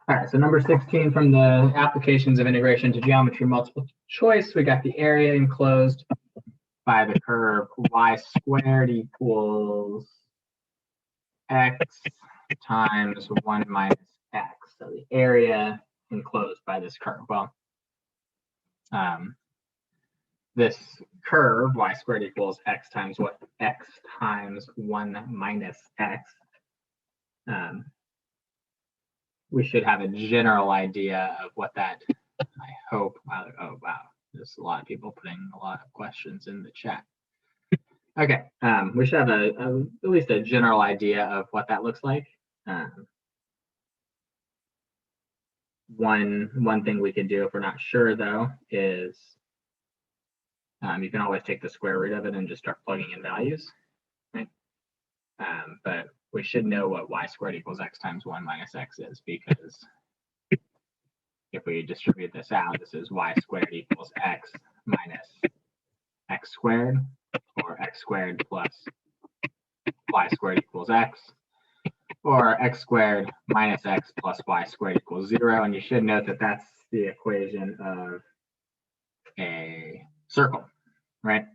All right, so number 16 from the applications of integration to geometry multiple choice, we got the area enclosed by the curve y squared equals x times 1 minus x. So the area enclosed by this curve. Well, this curve y squared equals x times what? X times 1 minus x. We should have a general idea of what that, I hope. Wow, oh, wow. There's a lot of people putting a lot of questions in the chat. Okay, we should have at least a general idea of what that looks like. One thing we could do if we're not sure, though, is you can always take the square root of it and just start plugging in values. Right? But we should know what y squared equals x times 1 minus x is, because if we distribute this out, this is y squared equals x minus x squared, or x squared plus y squared equals x, or x squared minus x plus y squared equals 0. And you should note that that's the equation of a circle, right?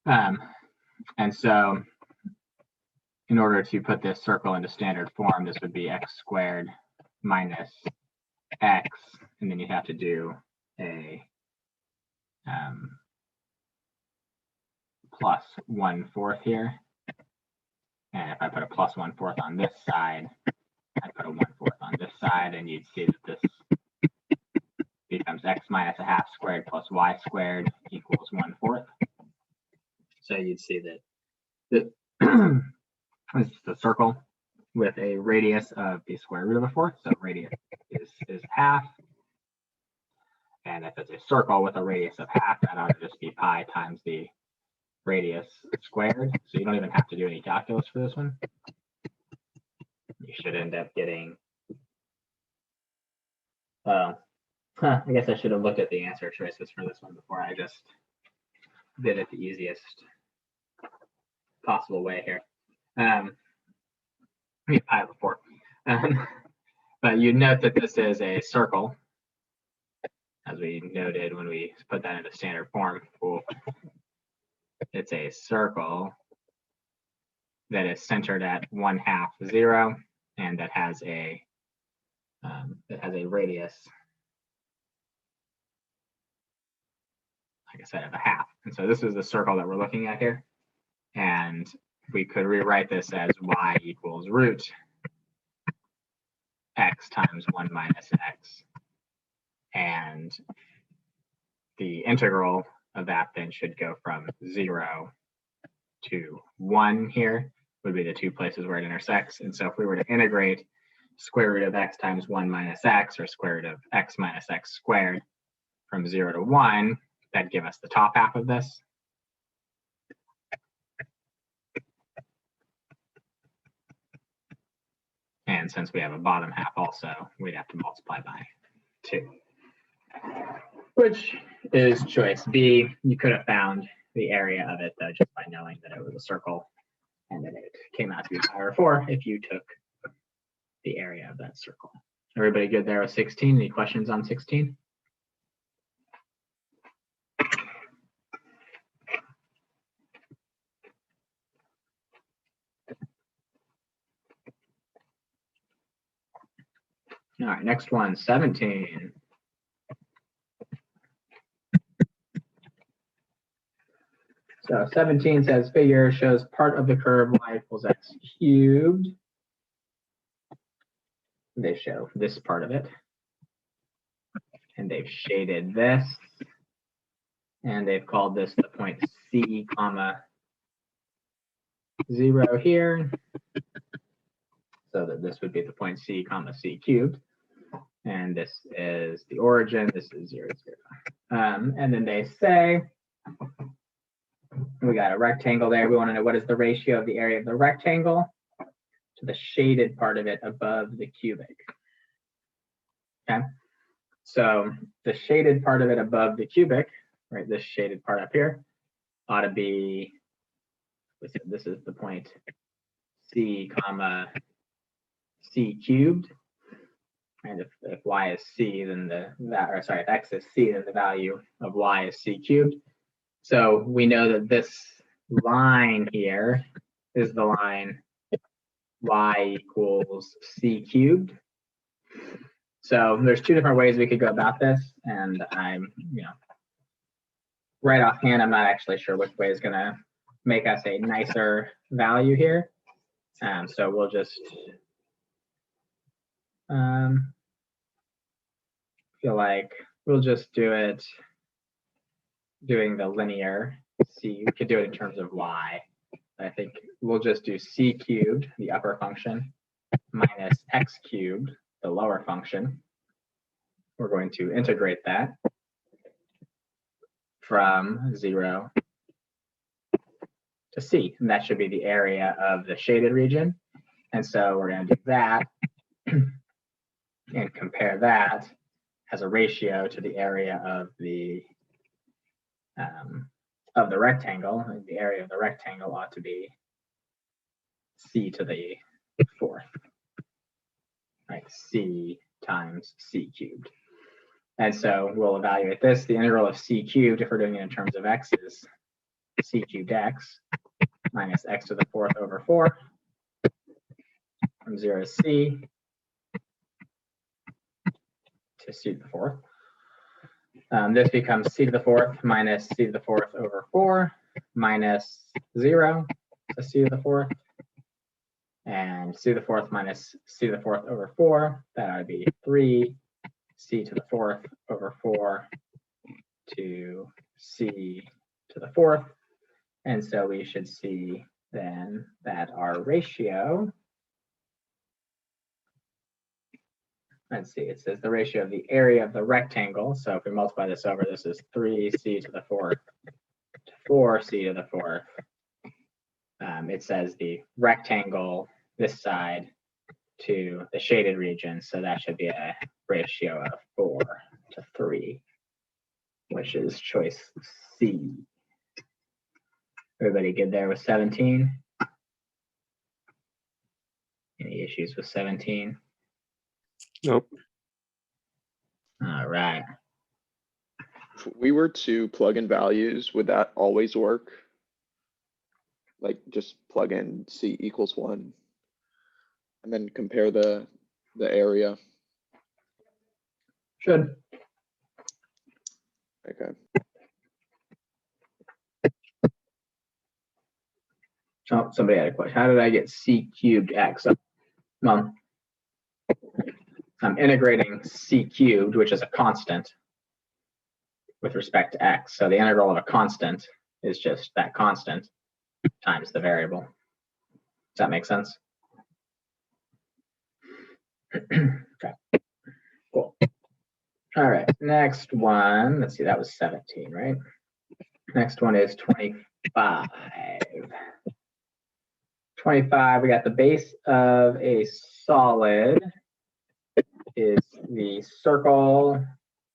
And so in order to put this circle into standard form, this would be x squared minus x, and then you have to do a plus 1/4 here. And if I put a plus 1/4 on this side, I'd put a 1/4 on this side, and you'd see that this becomes x minus a half squared plus y squared equals 1/4. So you'd see that this is a circle with a radius of the square root of a fourth. So radius is half. And if it's a circle with a radius of half, that ought to just be pi times the radius squared. So you don't even have to do any calculus for this one. You should end up getting, I guess I should have looked at the answer choices for this one before I just did it the easiest possible way here. Pi before. But you note that this is a circle, as we noted when we put that into standard form. Cool. It's a circle that is centered at 1/2 0, and that has a radius, like I said, of a half. And so this is the circle that we're looking at here. And we could rewrite this as y equals root x times 1 minus x. And the integral of that then should go from 0 to 1 here, would be the two places where it intersects. And so if we were to integrate square root of x times 1 minus x, or square root of x minus x squared from 0 to 1, that'd give us the top half of this. And since we have a bottom half also, we'd have to multiply by 2, which is choice B. You could have found the area of it, though, just by knowing that it was a circle, and then it came out to be pi over 4 if you took the area of that circle. Everybody good there with 16? Any questions on 16? All right, next one, 17. So 17 says figure shows part of the curve y equals x cubed. They show this part of it. And they've shaded this. And they've called this the point C, comma 0 here. So that this would be the point C, comma C cubed. And this is the origin. This is 0, 0. And then they say, we got a rectangle there. We want to know what is the ratio of the area of the rectangle to the shaded part of it above the cubic. Okay. So the shaded part of it above the cubic, right, this shaded part up here, ought to be, this is the point C, comma C cubed. And if y is c, then if x is c, then the value of y is c cubed. So we know that this line here is the line y equals c cubed. So there's two different ways we could go about this, and I'm, right offhand, I'm not actually sure which way is going to make us a nicer value here. So we'll just feel like we'll just do it doing the linear c. We could do it in terms of y. I think we'll just do c cubed, the upper function, minus x cubed, the lower function. We're going to integrate that from 0 to c, and that should be the area of the shaded region. And so we're going to do that and compare that as a ratio to the area of the rectangle. And the area of the rectangle ought to be c to the 4th, right? C times c cubed. And so we'll evaluate this. The integral of c cubed, if we're doing it in terms of x, is c cubed x minus x to the 4th over 4 from 0 to c to c to the 4th. This becomes c to the 4th minus c to the 4th over 4 minus 0 to c to the 4th. And c to the 4th minus c to the 4th over 4, that would be 3 c to the 4th over 4 to c to the 4th. And so we should see then that our ratio, let's see, it says the ratio of the area of the rectangle. So if we multiply this over, this is 3c to the 4th to 4c to the 4th. It says the rectangle, this side, to the shaded region. So that should be a ratio of 4 to 3, which is choice C. Everybody good there with 17? Any issues with 17? Nope. All right. If we were to plug in values, would that always work? Like just plug in c equals 1 and then compare the area. Should. Okay. Oh, somebody had a question. How did I get c cubed x? Well, I'm integrating c cubed, which is a constant, with respect to x. So the integral of a constant is just that constant times the variable. Does that make sense? Okay, cool. All right, next one. Let's see, that was 17, right? Next one is 25. 25, we got the base of a solid is the circle,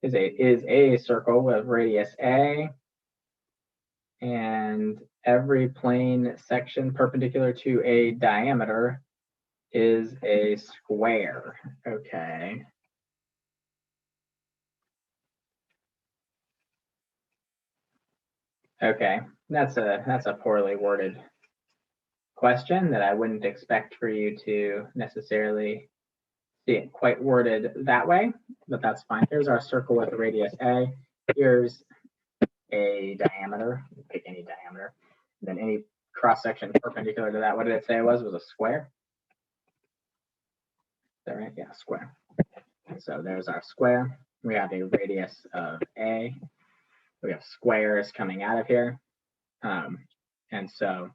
is a circle with radius A, and every plane section perpendicular to a diameter is a square. Okay. Okay, that's a poorly worded question that I wouldn't expect for you to necessarily see it quite worded that way, but that's fine. Here's our circle with a radius A. Here's a diameter. Pick any diameter. And then any cross section perpendicular to that. What did it say it was? Was a square? Is that right? Yeah, square. So there's our square. We have a radius of A. We have squares coming out of here. And so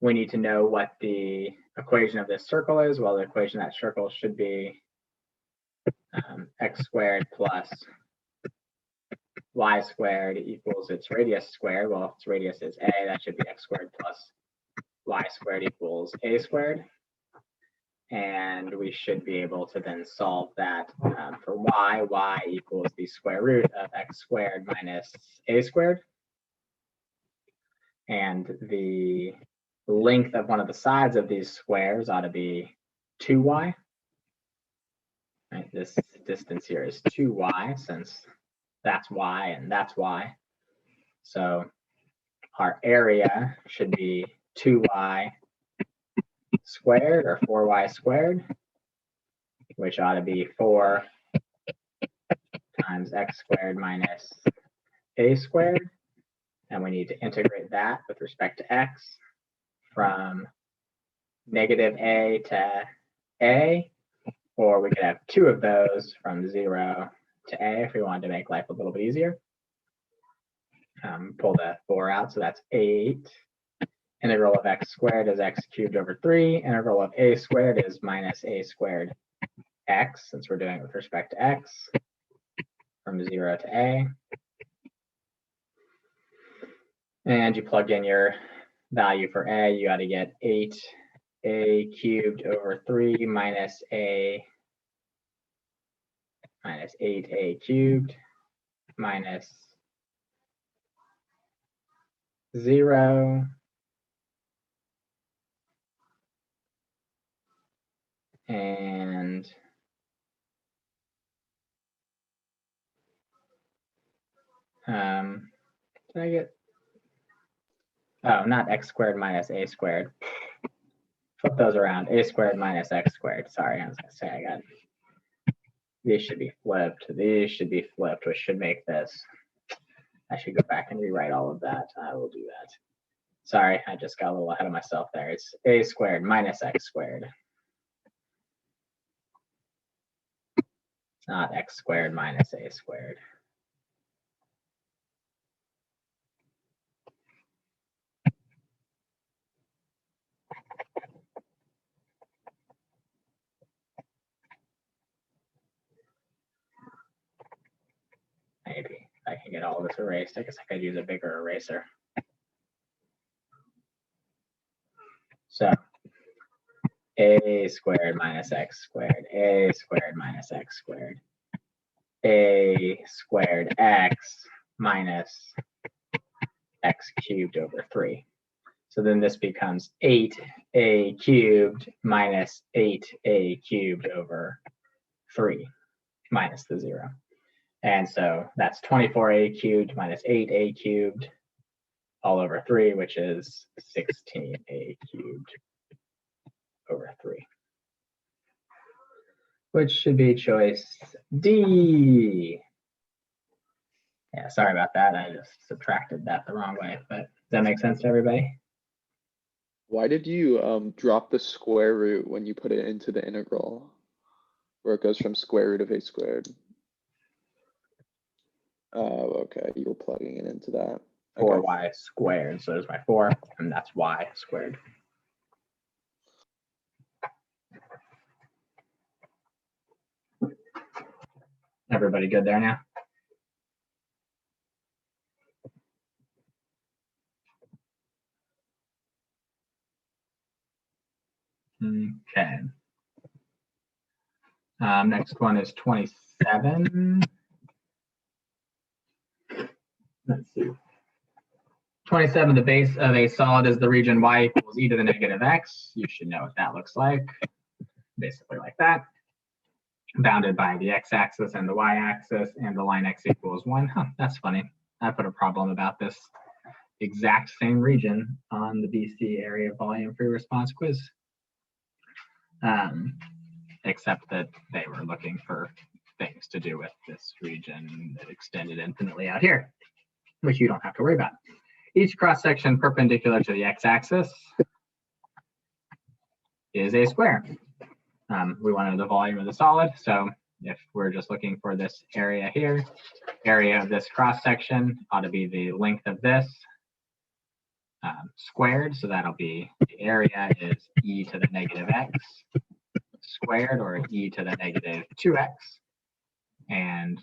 we need to know what the equation of this circle is. Well, the equation of that circle should be x squared plus y squared equals its radius squared. Well, if its radius is a, that should be x squared plus y squared equals a squared. And we should be able to then solve that for y. Y equals the square root of x squared minus a squared. And the length of one of the sides of these squares ought to be 2y. Right? this distance here is 2y, since that's y and that's y. So our area should be 2y squared, or 4y squared, which ought to be 4 times x squared minus a squared. And we need to integrate that with respect to x from negative a to a, or we could have two of those from 0 to a if we wanted to make life a little bit easier. Pull the 4 out, so that's 8. Integral of x squared is x cubed over 3. Integral of a squared is minus a squared x, since we're doing it with respect to x, from 0 to a. And you plug in your value for a, you got to get 8a cubed over 3 minus 8a cubed minus 0 and did I get, oh, not x squared minus a squared. Flip those around, a squared minus x squared. Sorry, I was gonna say I got, these should be flipped. These should be flipped, which should make this, I should go back and rewrite all of that. I will do that. Sorry, I just got a little ahead of myself there. It's a squared minus x squared. It's not x squared minus a squared. Maybe if I can get all this erased, I guess I could use a bigger eraser. So a squared minus x squared, a squared minus x squared, a squared x minus x cubed over 3. So then this becomes 8a cubed minus 8a cubed over 3 minus the 0. And so that's 24a cubed minus 8a cubed all over 3, which is 16a cubed over 3, which should be choice D. Yeah, sorry about that. I just subtracted that the wrong way, but does that make sense to everybody? Why did you drop the square root when you put it into the integral, where it goes from square root of a squared? Oh, okay, you were plugging it into that. 4y squared, so there's my 4, and that's y squared. Everybody good there now? Okay. Next one is 27. Let's see. 27, the base of a solid is the region y equals e to the negative x. You should know what that looks like. Basically like that. Bounded by the x-axis and the y-axis, and the line x equals 1. Huh, that's funny. I put a problem about this exact same region on the BC area volume free response quiz. Except that they were looking for things to do with this region that extended infinitely out here, which you don't have to worry about. Each cross-section perpendicular to the x-axis is a square. We wanted the volume of the solid, so if we're just looking for this area here, area of this cross-section ought to be the length of this squared, so that'll be, the area is e to the negative x squared, or e to the negative 2x, and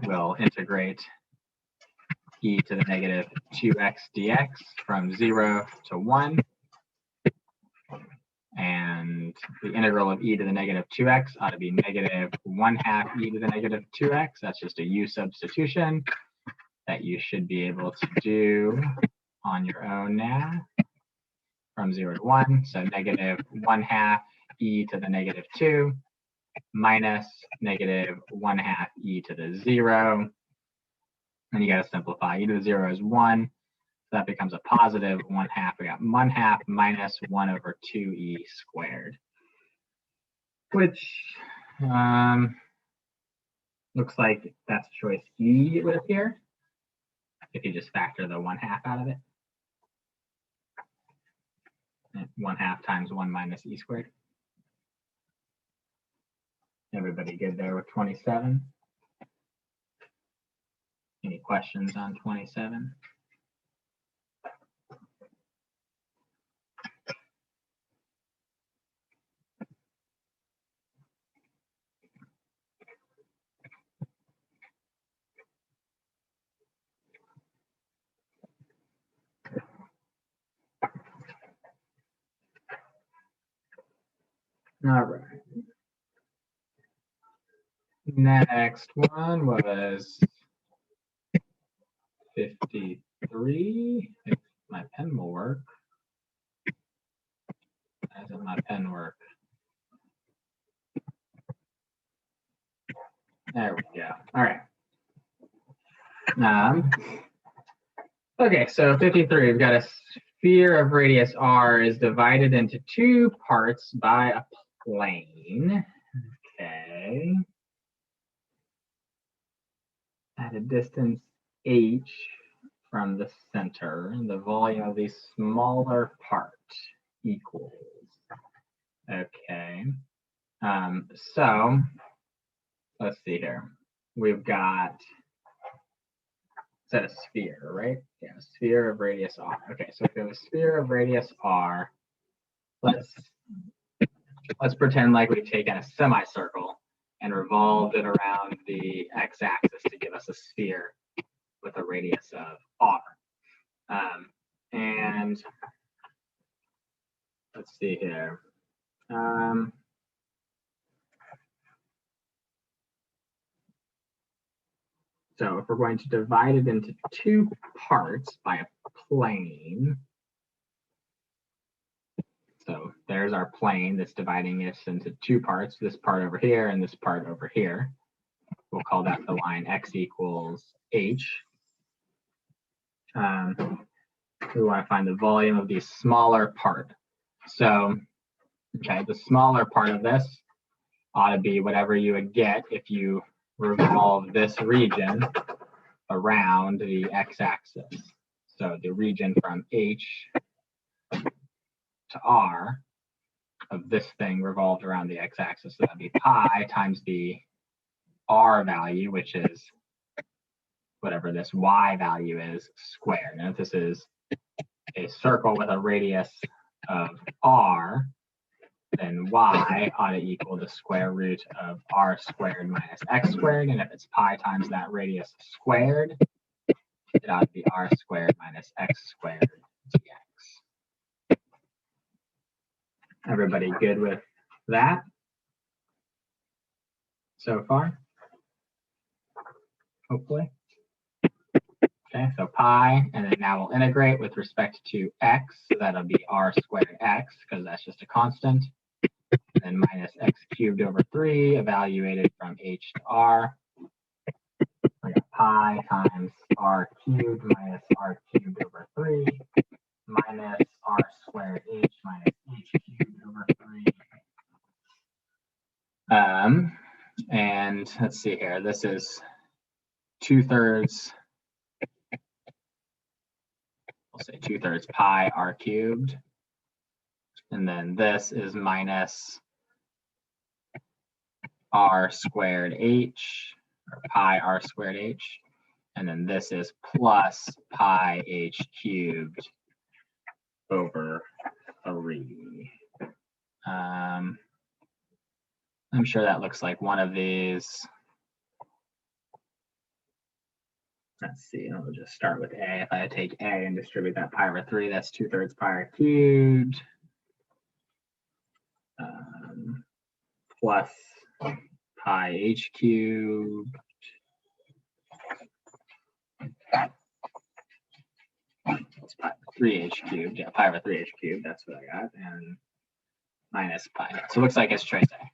we'll integrate e to the negative 2x dx from 0 to 1. And the integral of e to the negative 2x ought to be negative 1/2 e to the negative 2x. That's just a u substitution that you should be able to do on your own now from 0 to 1. So negative 1/2 e to the negative 2 minus negative 1/2 e to the 0. And you got to simplify. E to the 0 is 1. So that becomes a positive 1/2. We got 1/2 minus 1/2e squared, which looks like that's choice E with here. If you just factor the 1/2 out of it. 1/2 times 1 minus e squared. Everybody good there with 27? Any questions on 27? All right. Next one was 53. If my pen will work. Doesn't my pen work? There we go. All right. Okay, so 53. We've got a sphere of radius r is divided into two parts by a plane. Okay. At a distance h from the center, the volume of the smaller part equals. Okay. So let's see here. We've got, is that a sphere, right? Yeah, a sphere of radius r. Okay, so if we have a sphere of radius r, let's pretend like we've taken a semicircle and revolved it around the x-axis to give us a sphere with a radius of r. And let's see here. So if we're going to divide it into two parts by a plane, so there's our plane that's dividing this into two parts, this part over here and this part over here. We'll call that the line x equals h. We want to find the volume of the smaller part. So, okay, the smaller part of this ought to be whatever you would get if you revolve this region around the x-axis. So the region from h to r of this thing revolved around the x-axis. So that'd be pi times the r value, which is whatever this y value is, squared. Now if this is a circle with a radius of r, then y ought to equal the square root of r squared minus x squared. And if it's pi times that radius squared, it ought to be r squared minus x squared dx. Everybody good with that so far? Hopefully. Okay, so pi, and then now we'll integrate with respect to x. So that'll be r squared x, because that's just a constant. And minus x cubed over 3, evaluated from h to r. We got pi times r cubed minus r cubed over 3, minus r squared h minus h cubed over 3. And let's see here. This is 2/3. We'll say 2/3 pi r cubed. And then this is minus r squared h, or pi r squared h. And then this is plus pi h cubed over 3. I'm sure that looks like one of these. Let's see, I'll just start with a. If I take a and distribute that pi over 3, that's 2/3 pi r cubed. Plus pi h cubed. It's pi 3h cubed. Yeah, pi over 3h cubed. That's what I got. And minus pi. So it looks like it's choice A.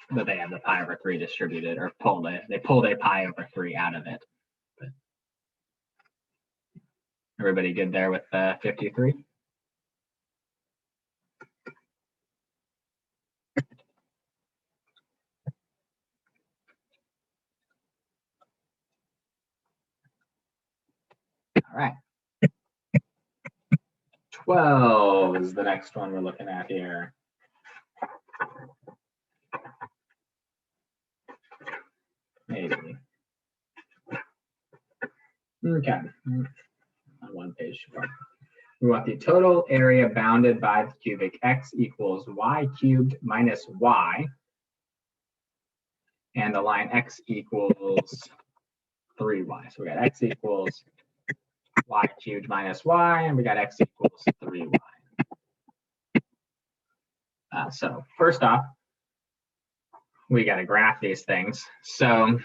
but they have the pi over 3 distributed, or they pulled a pi over 3 out of it. But everybody good there with 53? All right. 12 is the next one we're looking at here. Maybe. Okay. On one page. We want the total area bounded by the cubic x equals y cubed minus y. And the line x equals 3y. So we got x equals y cubed minus y, and we got x equals 3y. So first off, we got to graph these things. So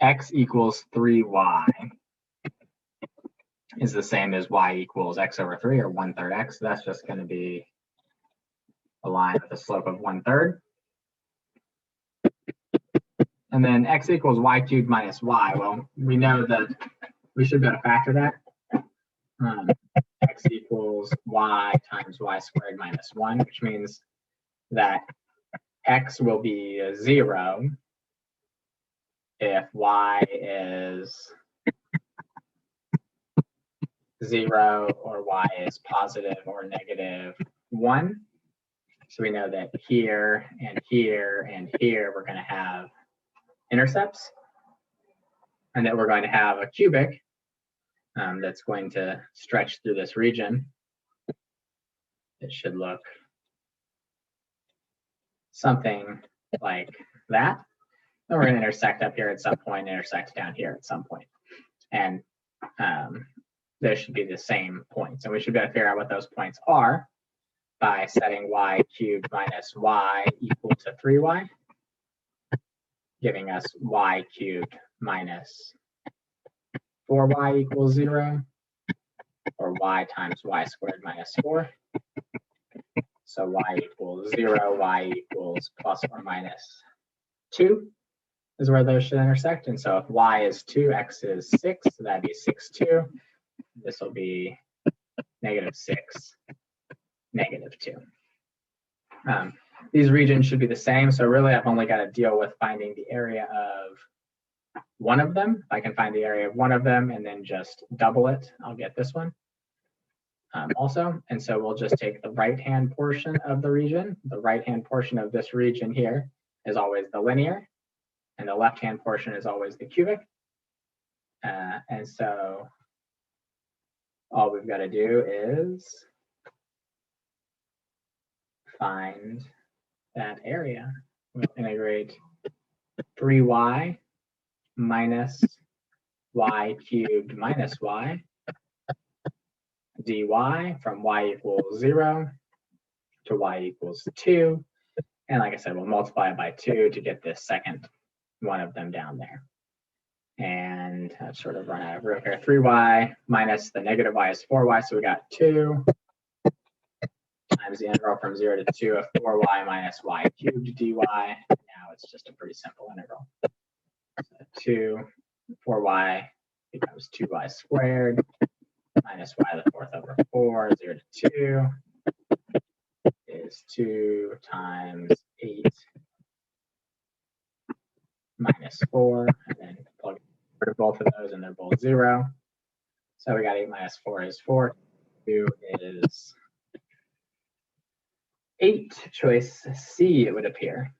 x equals 3y is the same as y equals x over 3, or 1/3 x. So that's just going to be a line with a slope of 1/3. And then x equals y cubed minus y. Well, we know that we should be able to factor that. X equals y times y squared minus 1, which means that x will be 0 if y is 0 or y is positive or negative 1. So we know that here and here and here we're going to have intercepts, and that we're going to have a cubic that's going to stretch through this region. It should look something like that. And we're going to intersect up here at some point, intersect down here at some point. And there should be the same points. And we should be able to figure out what those points are by setting y cubed minus y equal to 3y, giving us y cubed minus 4y equals 0, or y times y squared minus 4. So y equals 0, y equals plus or minus 2 is where those should intersect. And so if y is 2, x is 6, so that'd be 6, 2. This will be negative 6, negative 2. These regions should be the same. So really, I've only got to deal with finding the area of one of them. If I can find the area of one of them and then just double it, I'll get this one also. And so we'll just take the right-hand portion of the region. The right-hand portion of this region here is always the linear, and the left-hand portion is always the cubic. And so all we've got to do is find that area. We'll integrate 3y minus y cubed minus y dy from y equals 0 to y equals 2. And like I said, we'll multiply it by 2 to get this second one of them down there. And I've sort of run out of room here. 3y minus the negative y is 4y, so we got 2 times the integral from 0 to 2 of 4y minus y cubed dy. Now it's just a pretty simple integral. So 2, 4y becomes 2y squared minus y to the 4th over 4, 0 to 2 is 2 times 8 minus 4, and then plug in both of those, and they're both 0. So we got 8 minus 4 is 4. 2 is 8. Choice C, it would appear.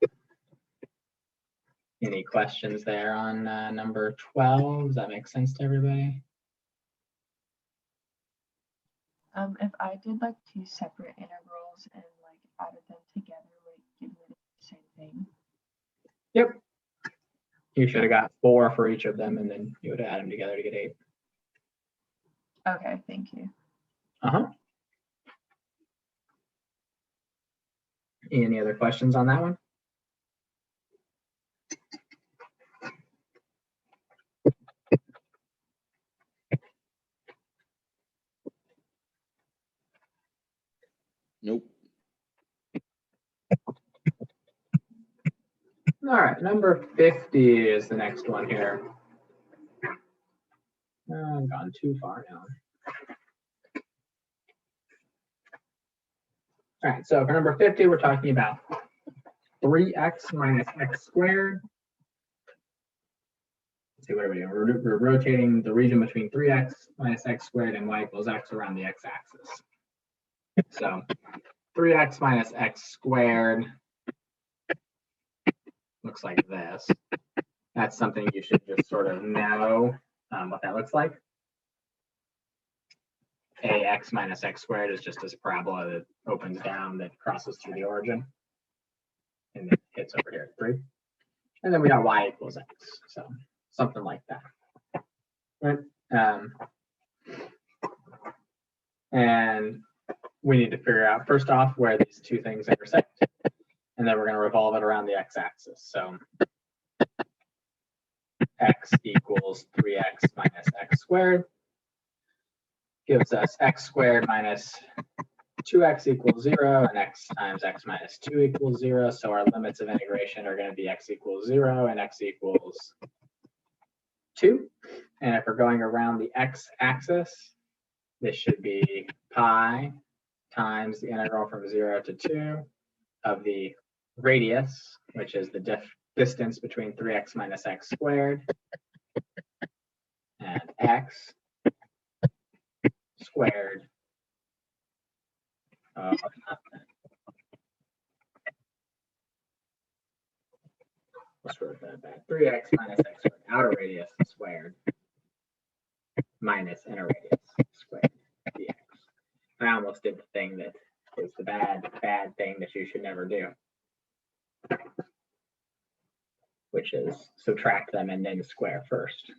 Any questions there on number 12? Does that make sense to everybody? If I did like 2 separate integrals and like added them together, would it give me the same thing? Yep. You should have got 4 for each of them, and then you would add them together to get 8. Okay, thank you. Any other questions on that one? Nope. All right, number 50 is the next one here. Oh, I've gone too far now. All right, so for number 50, we're talking about 3x minus x squared. Let's see, what are we doing? We're rotating the region between 3x minus x squared and y equals x around the x-axis. So 3x minus x squared looks like this. That's something you should just sort of know what that looks like. Ax minus x squared is just this parabola that opens down, that crosses through the origin, and then hits over here at 3. And then we got y equals x, so something like that. Right? And we need to figure out, first off, where these two things intersect, and then we're going to revolve it around the x-axis. So x equals 3x minus x squared gives us x squared minus 2x equals 0, and x times x minus 2 equals 0. So our limits of integration are going to be x equals 0 and x equals 2. And if we're going around the x-axis, this should be pi times the integral from 0 to 2 of the radius, which is the distance between 3x minus x squared and x squared. Let's write that back. 3x minus x squared, outer radius squared, minus inner radius squared dx. I almost did the thing that is the bad thing that you should never do, which is subtract them and then square first.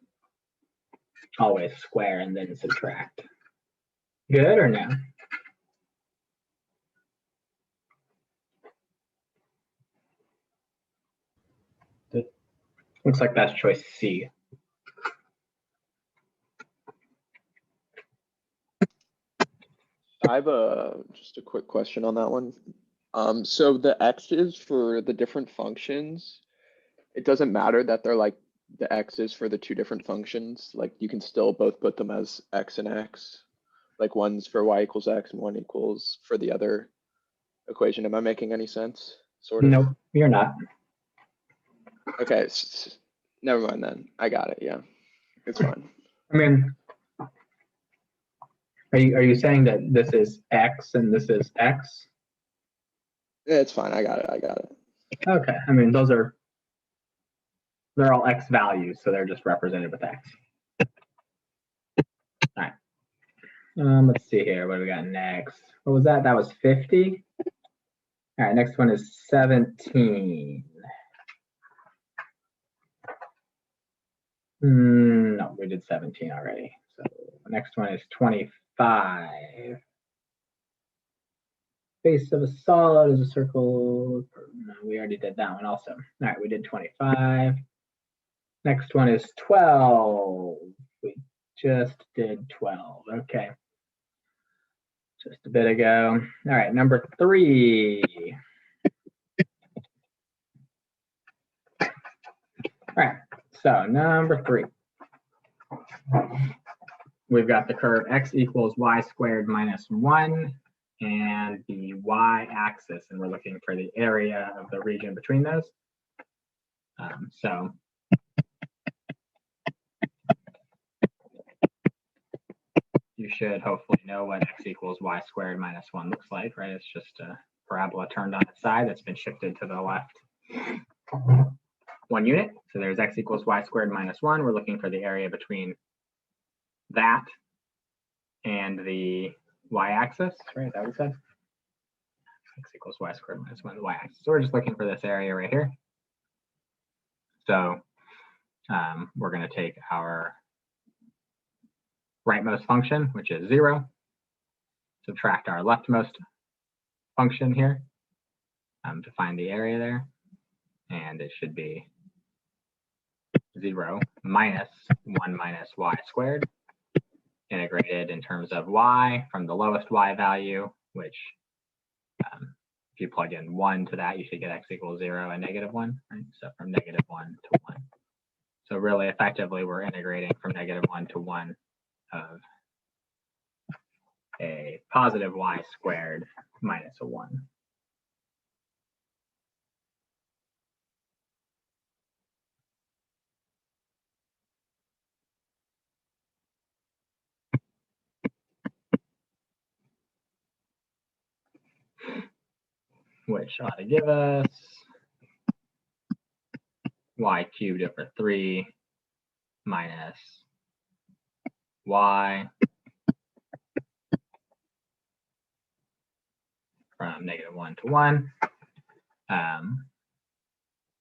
Always square and then subtract. Good or no? Good. Looks like that's choice C. I have just a quick question on that one. So the x's for the different functions, it doesn't matter that they're like the x's for the two different functions. Like you can still both put them as x and x. Like one's for y equals x and one equals for the other equation. Am I making any sense? Sort of. Nope, you're not. Okay, never mind then. I got it. Yeah, it's fine. I mean, are you saying that this is x and this is x? Yeah, it's fine. I got it. Okay. I mean, they're all x values, so they're just represented with x. All right. Let's see here. What do we got next? What was that? That was 50. All right. Next one is 17. No, we did 17 already. So the next one is 25. Base of a solid is a circle. No, we already did that one also. All right, we did 25. Next one is 12. We just did 12. Okay. Just a bit ago. All right, number 3. All right, so number 3. We've got the curve x equals y squared minus 1 and the y-axis, and we're looking for the area of the region between those. So you should hopefully know what x equals y squared minus 1 looks like, right? It's just a parabola turned on its side that's been shifted to the left 1 unit. So there's x equals y squared minus 1. We're looking for the area between that and the y-axis, right? That we said. X equals y squared minus 1, the y-axis. So we're just looking for this area right here. So we're going to take our rightmost function, which is 0, subtract our leftmost function here to find the area there, and it should be 0 minus 1 minus y squared, integrated in terms of y from the lowest y value, which if you plug in 1 to that, you should get x equals 0 and -1, right? So from -1 to 1. So really effectively, we're integrating from -1 to 1 of a positive y squared minus a 1. Which ought to give us y cubed over 3 minus y from -1 to 1. So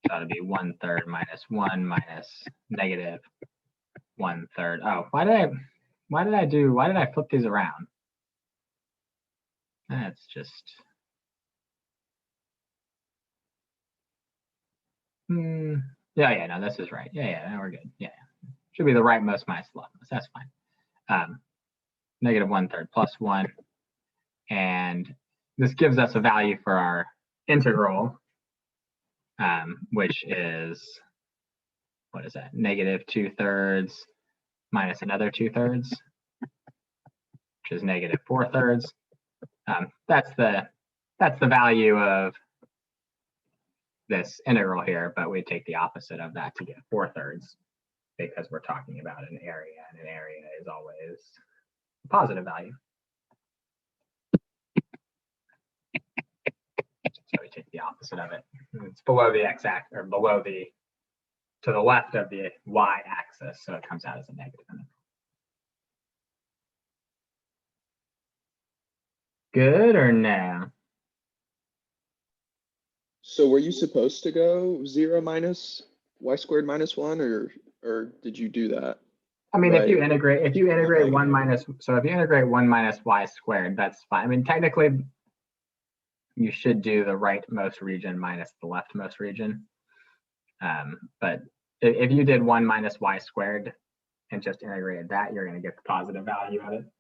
that'll be 1/3 minus 1 minus -1/3. Oh, why did I flip these around? That's just yeah, no, this is right. Yeah, no, we're good. Yeah. Should be the rightmost minus the leftmost. That's fine. -1/3 plus 1. And this gives us a value for our integral, which is, what is that? -2/3 minus another 2/3, which is -4/3. That's the value of this integral here, but we take the opposite of that to get 4/3 because we're talking about an area, and an area is always a positive value. So we take the opposite of it. It's below the x-axis, or below to the left of the y-axis, so it comes out as a negative integral. Good or no? So were you supposed to go 0 minus y squared minus 1, or did you do that? I mean, Right. if you integrate 1 minus, so if you integrate 1 minus y squared, that's fine. I mean, technically, you should do the rightmost region minus the leftmost region. But if you did 1 minus y squared and just integrated that, you're going to get the positive value of it,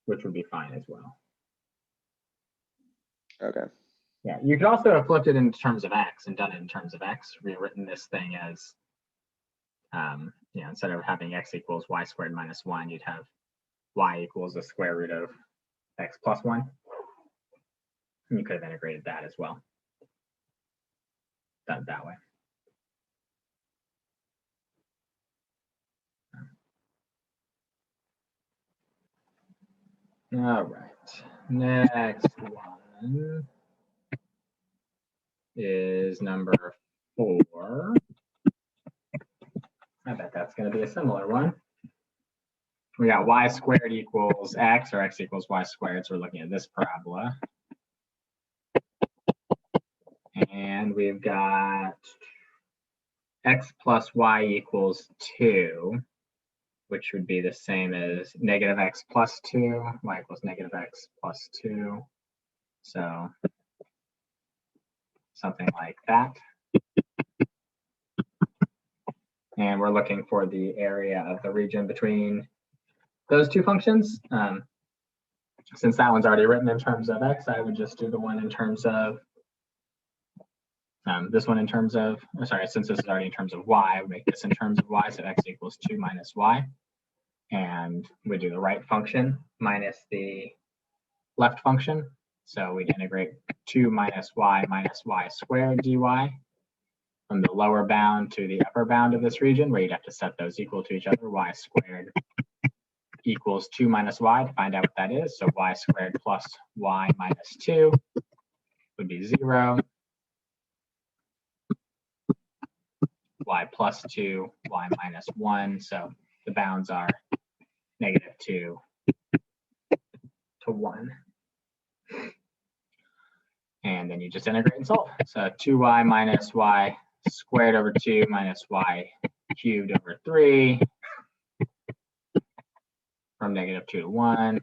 which would be fine as well. Okay. Yeah, you could also have flipped it in terms of x and done it in terms of x, rewritten this thing as, instead of having x equals y squared minus 1, you'd have y equals the square root of x plus 1. And you could have integrated that as well. Done it that way. All right, next one is number 4. I bet that's going to be a similar one. We got y squared equals x, or x equals y squared, so we're looking at this parabola. And we've got x plus y equals 2, which would be the same as -x plus 2, y equals -x plus 2. So something like that. And we're looking for the area of the region between those two functions. Since that one's already written in terms of x, I would just do the one in terms of this one in terms of, since this is already in terms of y, I would make this in terms of y, so x equals 2 minus y. And we do the right function minus the left function. So we'd integrate 2 minus y squared dy from the lower bound to the upper bound of this region, where you'd have to set those equal to each other. Y squared equals 2 minus y to find out what that is. So y squared plus y minus 2 would be 0. Y plus 2, y minus 1. So the bounds are -2 to 1. And then you just integrate and solve. So 2y minus y squared over 2 minus y cubed over 3 from -2 to 1.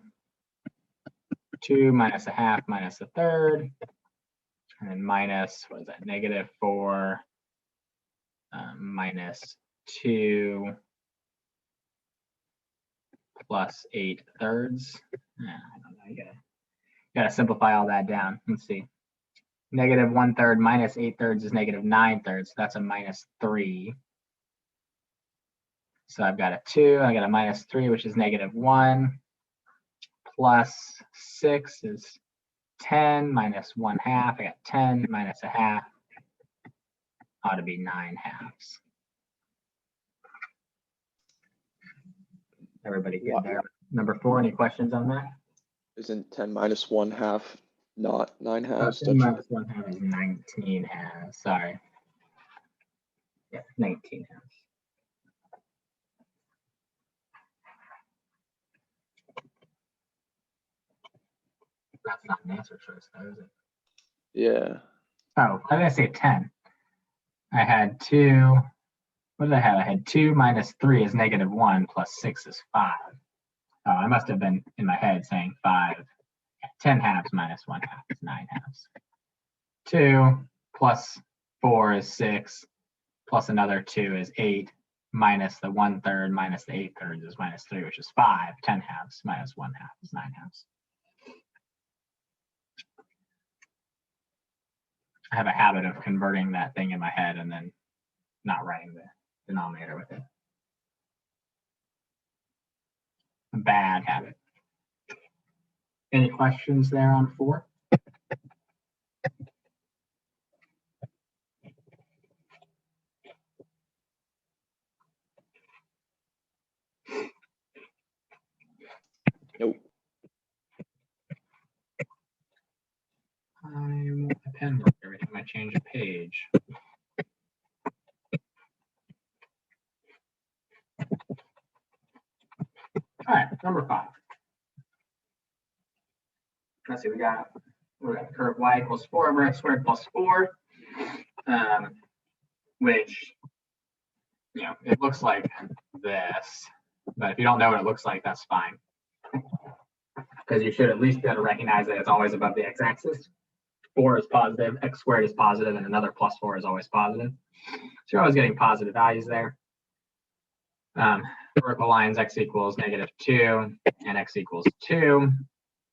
2 minus a half minus a third. And then minus, what is that, -4 minus 2 plus 8/3. I don't know. Gotta simplify all that down. Let's see. Negative 1/3 minus 8/3 is negative 9/3. So that's a minus 3. So I've got a 2. I got a minus 3, which is negative 1. Plus 6 is 10 minus 1/2. I got 10 minus a half. Ought to be 9/2. Everybody good there? Number 4, any questions on that? Isn't 10 minus 1/2 not 9/2? 10 minus 1/2 is 19/2. Sorry. Yeah, 19/2. That's not an answer choice, though, is it? Yeah. Oh, why did I say 10? I had 2. What did I have? I had 2 minus 3 is negative 1 plus 6 is 5. Oh, I must have been in my head saying 5. 10/2 minus 1/2 is 9/2. 2 plus 4 is 6 plus another 2 is 8 minus the 1/3 minus the 8/3 is minus 3, which is 5. 10/2 minus 1/2 is 9/2. I have a habit of converting that thing in my head and then not writing the denominator with it. A bad habit. Any questions there on 4? Nope. I want my pen work every time I change a page. All right, number 5. Let's see, we got the curve y equals 4 over x squared plus 4, which, you know, it looks like this, but if you don't know what it looks like, that's fine. Because you should at least be able to recognize that it's always above the x-axis. 4 is positive, x squared is positive, and another plus 4 is always positive. So you're always getting positive values there. Vertical lines x equals -2 and x equals 2.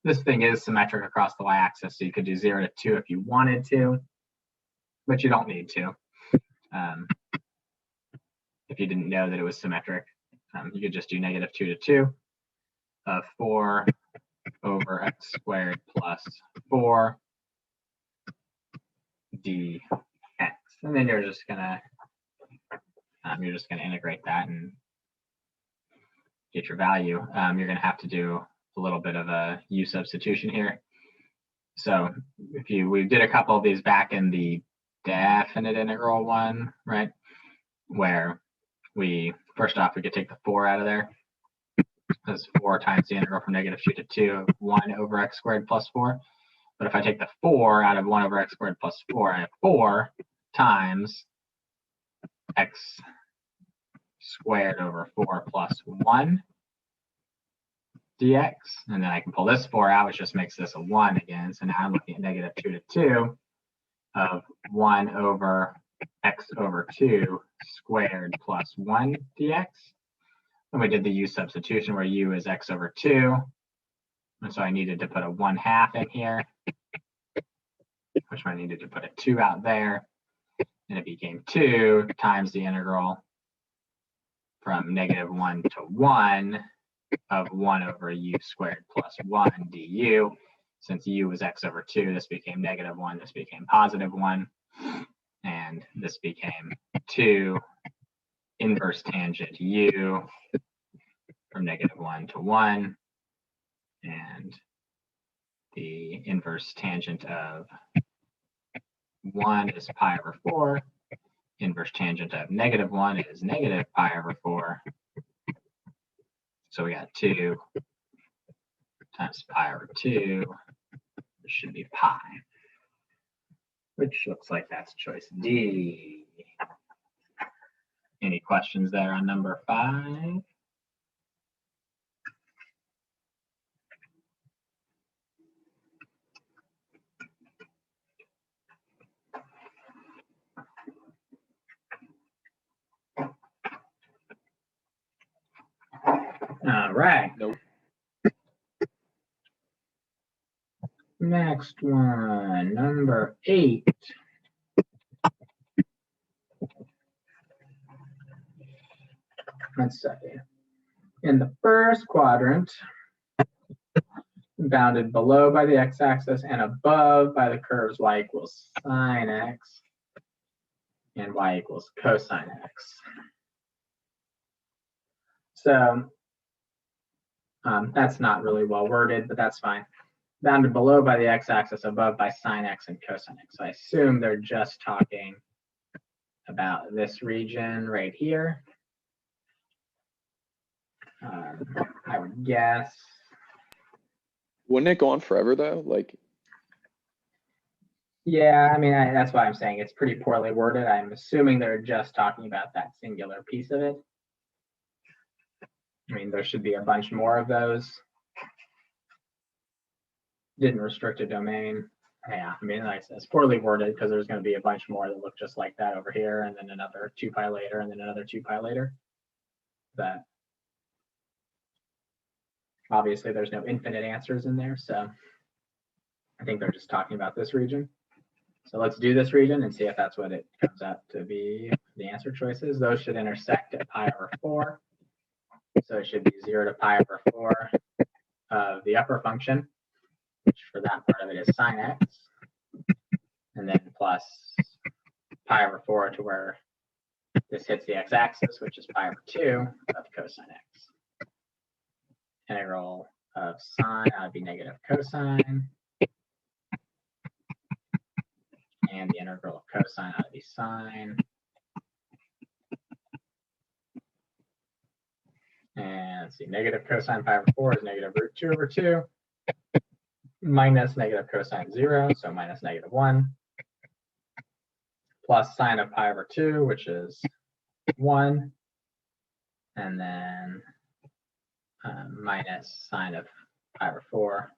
This thing is symmetric across the y-axis, so you could do 0 to 2 if you wanted to, but you don't need to. If you didn't know that it was symmetric, you could just do -2 to 2 of 4 over x squared plus 4 dx, and then you're just gonna integrate that and get your value. You're gonna have to do a little bit of a u substitution here. So we did a couple of these back in the definite integral one, right? Where first off, we could take the 4 out of there. That's 4 times the integral from -2 to 2 of 1 over x squared plus 4. But if I take the 4 out of 1 over x squared plus 4, I have 4 times x squared over 4 plus 1 dx. And then I can pull this 4 out, which just makes this a 1 again. So now I'm looking at -2 to 2 of 1 over x over 2 squared plus 1 dx. And we did the u substitution where u is x over 2. And so I needed to put a 1/2 in here, which I needed to put a 2 out there. And it became 2 times the integral from -1 to 1 of 1 over u squared plus 1 du. Since u was x over 2, this became -1, this became +1, and this became 2 inverse tangent u from -1 to 1, and the inverse tangent of 1 is pi over 4, inverse tangent of -1 is -pi over 4. So we got 2 times pi over 2, which should be pi, which looks like that's choice D. Any questions there on number 5? All right. Nope. Next one, number 8. Let's see. In the first quadrant, bounded below by the x-axis and above by the curves y equals sine x and y equals cosine x. So that's not really well worded, but that's fine. Bounded below by the x-axis, above by sine x and cosine x. So I assume they're just talking about this region right here. I would guess. Wouldn't it go on forever though? Like, Yeah, I mean, that's why I'm saying it's pretty poorly worded. I'm assuming they're just talking about that singular piece of it. I mean, there should be a bunch more of those. Didn't restrict a domain. Yeah, I mean, like I said, it's poorly worded because there's going to be a bunch more that look just like that over here, and then another 2π later, and then another 2π later. But obviously, there's no infinite answers in there, so I think they're just talking about this region. So let's do this region and see if that's what it comes out to be. The answer choices, those should intersect at π/4. So it should be 0 to π/4 of the upper function, which for that part of it is sine x, and then plus π/4 to where this hits the x-axis, which is π/2 of cosine x. Integral of sine, that would be negative cosine. And the integral of cosine ought to be sine. And let's see, negative cosine π/4 is negative root 2 over 2 minus negative cosine 0, so minus negative 1, plus sine of π/2, which is 1, and then minus sine of π/4,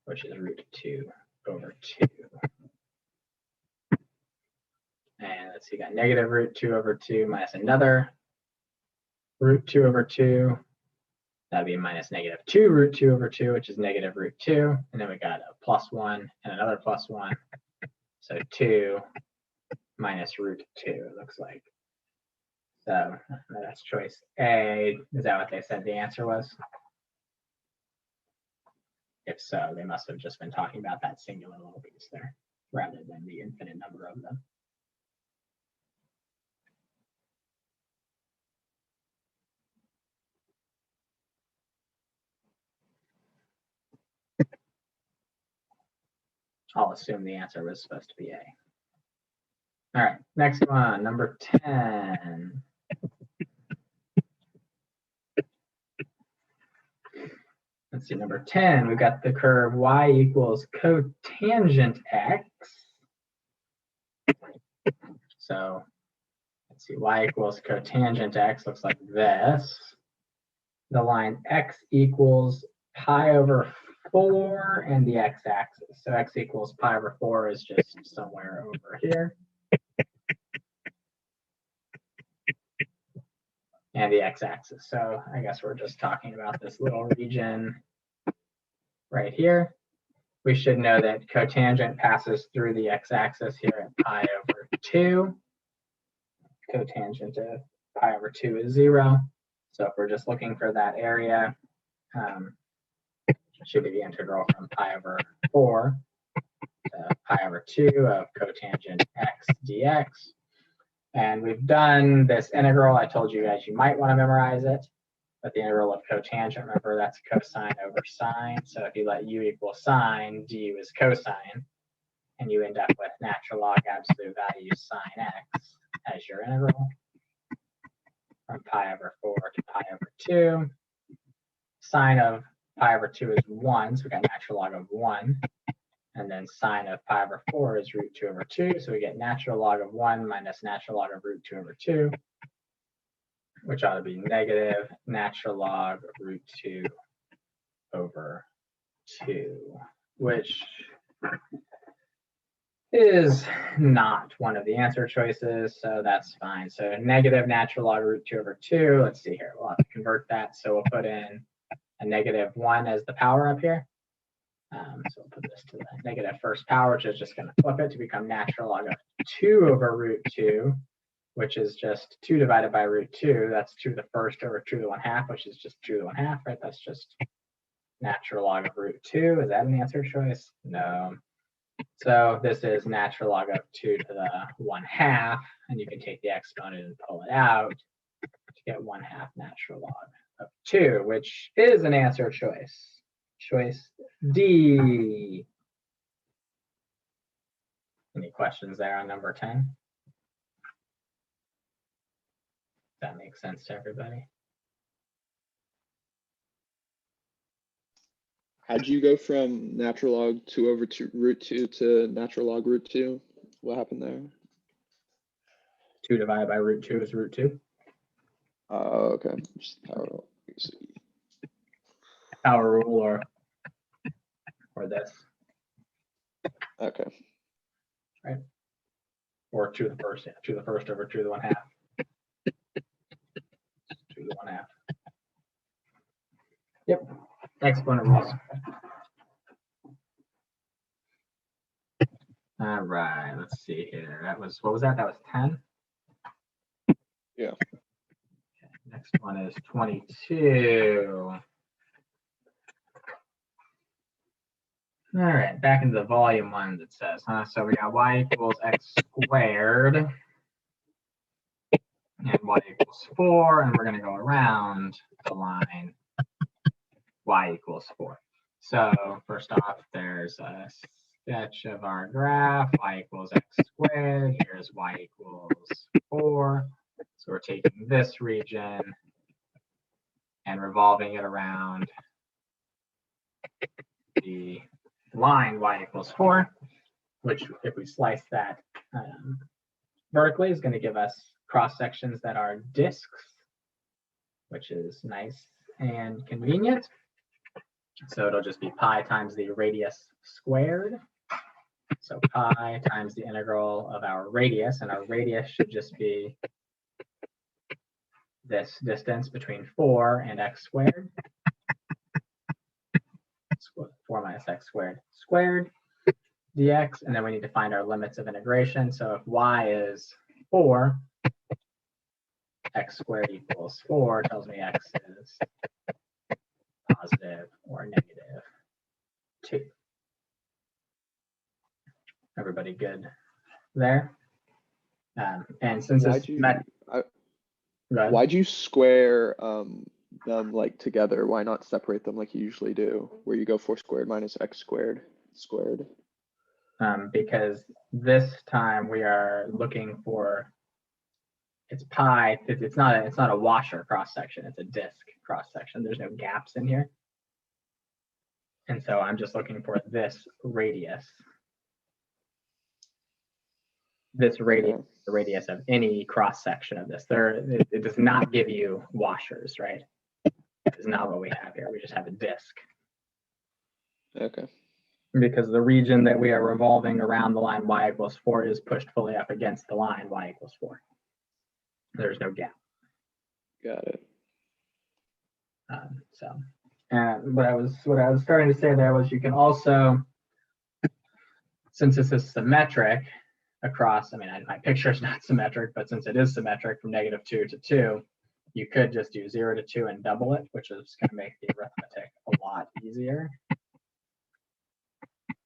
which is root 2 over 2. And let's see, got negative root 2 over 2 minus another root 2 over 2. That'd be minus negative 2 root 2 over 2, which is negative root 2. And then we got a plus 1 and another plus 1. So 2 minus root 2, it looks like. So that's choice A. Is that what they said the answer was? If so, they must have just been talking about that singular little piece there, rather than the infinite number of them. I'll assume the answer was supposed to be A. All right, next one, number 10. Let's see, number 10, we've got the curve y equals cotangent x. So let's see, y equals cotangent x looks like this. The line x equals π/4 and the x-axis. So x equals π/4 is just somewhere over here. And the x-axis. So I guess we're just talking about this little region right here. We should know that cotangent passes through the x-axis here at π/2. Cotangent of π/2 is 0. So if we're just looking for that area, it should be the integral from π/4 to π/2 of cotangent x dx. And we've done this integral. I told you guys you might want to memorize it. But the integral of cotangent, remember, that's cosine over sine. So if you let u equal sine, du is cosine. And you end up with natural log absolute value sine x as your integral from π/4 to π/2. Sine of π/2 is 1, so we got natural log of 1. And then sine of π/4 is root 2 over 2. So we get natural log of 1 minus natural log of root 2 over 2, which ought to be negative natural log of root 2 over 2, which is not one of the answer choices, so that's fine. So negative natural log of root 2 over 2. Let's see here. We'll have to convert that. So we'll put in a negative 1 as the power up here. So we'll put this to the negative first power, which is just going to flip it to become natural log of 2 over root 2, which is just 2 divided by root 2. That's 2 to the first over 2 to the 1/2, which is just 2 to the 1/2, right? That's just natural log of root 2. Is that an answer choice? No. So this is natural log of 2 to the 1/2, and you can take the exponent and pull it out to get 1/2 natural log of 2, which is an answer choice. Choice D. Any questions there on number 10? That makes sense to everybody. How'd you go from natural log 2 over root 2 to natural log root 2? What happened there? 2 divided by root 2 is root 2. Okay. Just power. Power rule or this, Okay. right? Or 2 to the first, yeah, 2 to the first over 2 to the 1/2. 2 to the 1/2. Yep. Exponent rules. All right, let's see here. That was, what was that? That was 10? Yeah. Okay, next one is 22. All right, back into the volume ones it says, huh? So we got y equals x squared and y equals 4, and we're going to go around the line y equals 4. So first off, there's a sketch of our graph, y equals x squared. Here's y equals 4. So we're taking this region and revolving it around the line y equals 4, which if we slice that vertically is going to give us cross sections that are disks, which is nice and convenient. So it'll just be pi times the radius squared. So pi times the integral of our radius, and our radius should just be this distance between 4 and x squared. 4 minus x squared dx, and then we need to find our limits of integration. So if y is 4, x squared equals 4 tells me x is positive or negative 2. Everybody good there? And since Why'd you square them like together? Why not separate them like you usually do, where you go 4 squared minus x squared squared? Because this time we are looking for, it's pi. It's not a washer cross section. It's a disk cross section. There's no gaps in here, and so I'm just looking for this radius. This radius, the radius of any cross section of this. It does not give you washers, right? This is not what we have here. We just have a disk. Okay. Because the region that we are revolving around the line y equals 4 is pushed fully up against the line y equals 4. There's no gap. Got it. What I was starting to say there was you can also, since this is symmetric across, I mean, my picture is not symmetric, but since it is symmetric from -2 to 2, you could just do 0 to 2 and double it, which is going to make the arithmetic a lot easier.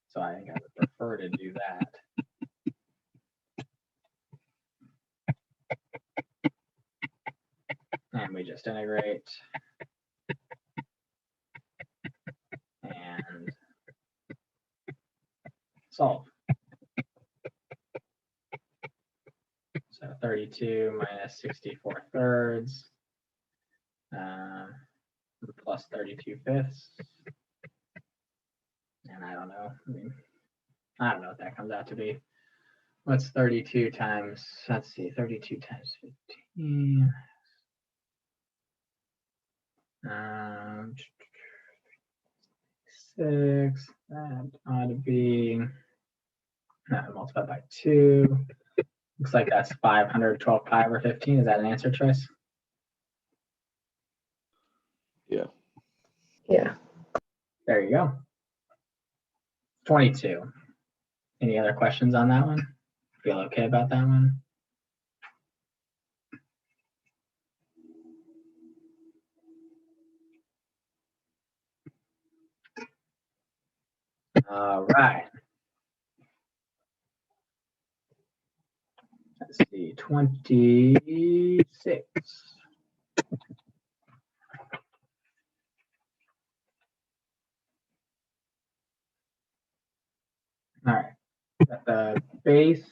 So I think I would prefer to do that. And we just integrate. And solve. So 32 minus 64 thirds plus 32 fifths. And I don't know. I don't know what that comes out to be. What's 32 times, let's see, 32 times 15. 6, that ought to be multiplied by 2. Looks like that's 512 pi over 15. Is that an answer choice? Yeah. Yeah. There you go. 22. Any other questions on that one? Feel okay about that one? All right. Let's see, 26. All right. At the base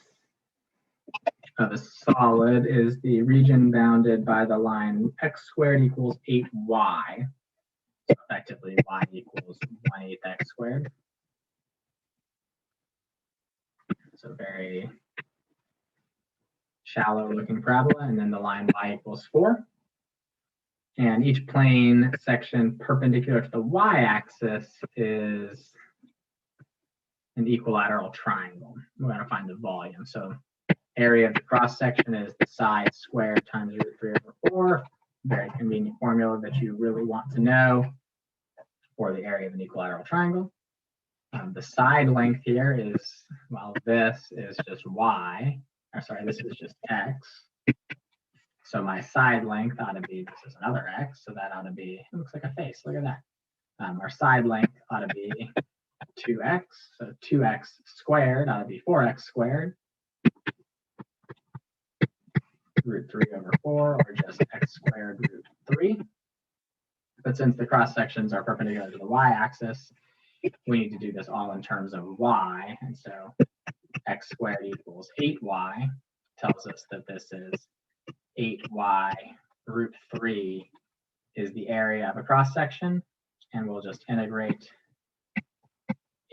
of a solid is the region bounded by the line x squared equals 8y. So effectively, y equals 1/8 x squared. So very shallow looking parabola, and then the line y equals 4. And each plane section perpendicular to the y-axis is an equilateral triangle. We're going to find the volume. So area of the cross section is the side squared times √3/4. Very convenient formula that you really want to know for the area of an equilateral triangle. The side length here is, well, this is just y. Or sorry, this is just x. So my side length ought to be, this is another x, so that ought to be, it looks like a face, look at that. Our side length ought to be 2x, so 2x squared ought to be 4x squared. √3/4, or just x squared √3. But since the cross sections are perpendicular to the y-axis, we need to do this all in terms of y, and so x squared equals 8y tells us that this is 8y √3 is the area of a cross section, and we'll just integrate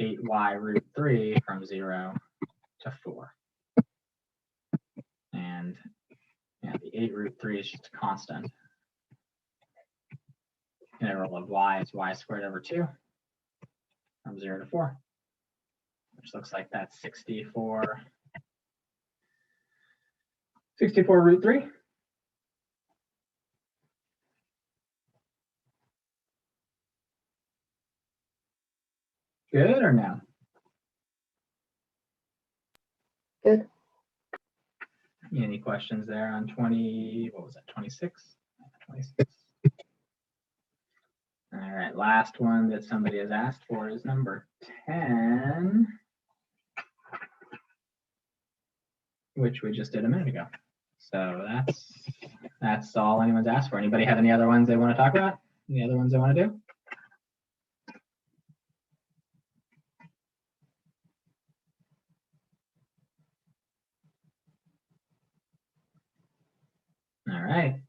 8y √3 from 0 to 4. And yeah, the 8 √3 is just a constant. Integral of y is y squared over 2 from 0 to 4, which looks like that's 64 √3. Good or no? Good. Any questions there on 20, what was that, 26? 26. All right, last one that somebody has asked for is number 10, which we just did a minute ago. So that's all anyone's asked for. Anybody have any other ones they want to talk about? Any other ones they want to do? All right.